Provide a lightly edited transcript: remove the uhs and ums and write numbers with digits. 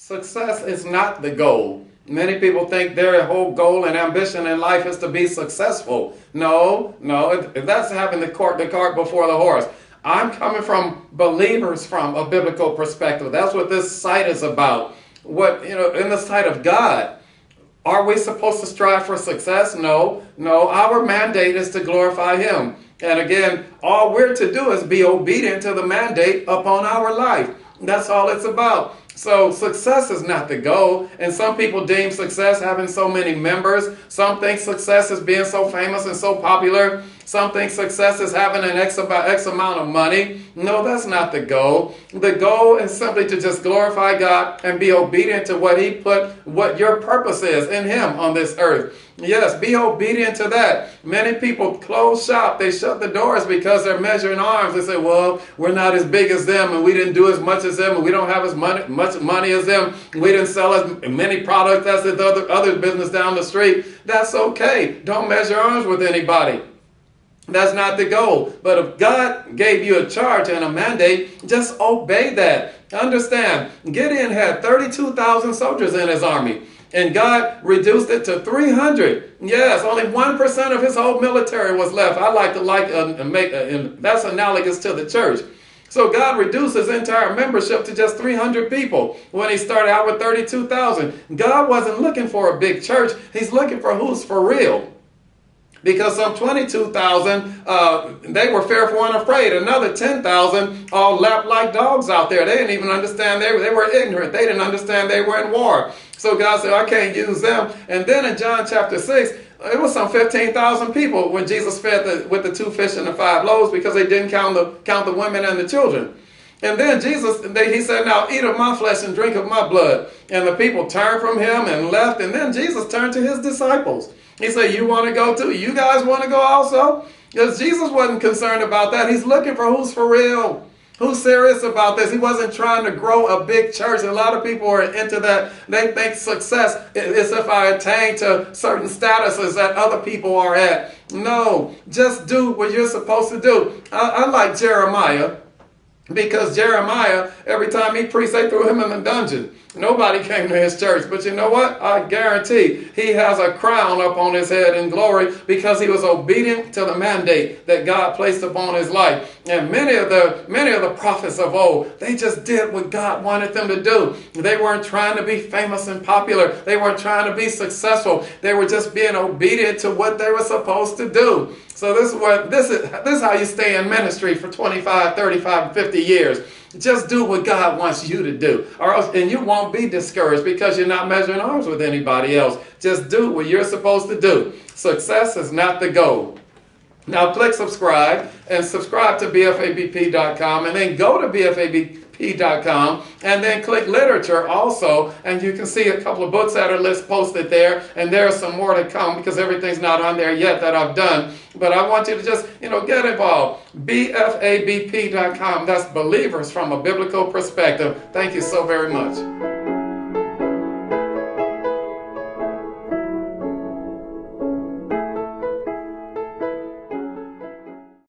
Success is not the goal. Many people think their whole goal and ambition in life is to be successful. No, that's having the cart before the horse. I'm coming from believers from a biblical perspective. That's what this site is about. In the sight of God, are we supposed to strive for success? No. Our mandate is to glorify Him. And again, all we're to do is be obedient to the mandate upon our life. That's all it's about. So success is not the goal. And some people deem success having so many members. Some think success is being so famous and so popular. Some think success is having an X amount of money. No, that's not the goal. The goal is simply to just glorify God and be obedient to what your purpose is in Him on this earth. Yes, be obedient to that. Many people close shop. They shut the doors because they're measuring arms. They say, well, we're not as big as them, and we didn't do as much as them, and we don't have as much money as them. We didn't sell as many products as the other business down the street. That's okay. Don't measure arms with anybody. That's not the goal. But if God gave you a charge and a mandate, just obey that. Understand, Gideon had 32,000 soldiers in his army, and God reduced it to 300. Yes, only 1% of his whole military was left. I like to make that's analogous to the church. So God reduced his entire membership to just 300 people when he started out with 32,000. God wasn't looking for a big church. He's looking for who's for real. Because some 22,000, they were fearful and afraid. Another 10,000 all lapped like dogs out there. They didn't even understand. They were ignorant. They didn't understand they were in war. So God said, I can't use them. And then in John chapter 6, it was some 15,000 people when Jesus fed with the 2 fish and the 5 loaves, because they didn't count the women and the children. And then he said, now eat of my flesh and drink of my blood. And the people turned from him and left. And then Jesus turned to his disciples. He said, you want to go too? You guys want to go also? Because Jesus wasn't concerned about that. He's looking for who's for real, who's serious about this. He wasn't trying to grow a big church. A lot of people are into that. They think success is if I attain to certain statuses that other people are at. No, just do what you're supposed to do. I like Jeremiah, because Jeremiah, every time he preached, they threw him in the dungeon. Nobody came to his church. But you know what? I guarantee he has a crown up on his head in glory, because he was obedient to the mandate that God placed upon his life. And many of the prophets of old, they just did what God wanted them to do. They weren't trying to be famous and popular. They weren't trying to be successful. They were just being obedient to what they were supposed to do. So this is how you stay in ministry for 25, 35, 50 years. Just do what God wants you to do, and you won't be discouraged because you're not measuring arms with anybody else. Just do what you're supposed to do. Success is not the goal. Now click subscribe and subscribe to BFABP.com, and then go to BFABP.com and then click literature also, and you can see a couple of books that are posted there, and there are some more to come because everything's not on there yet that I've done. But I want you to just, get involved. BFABP.com. That's believers from a biblical perspective. Thank you so very much.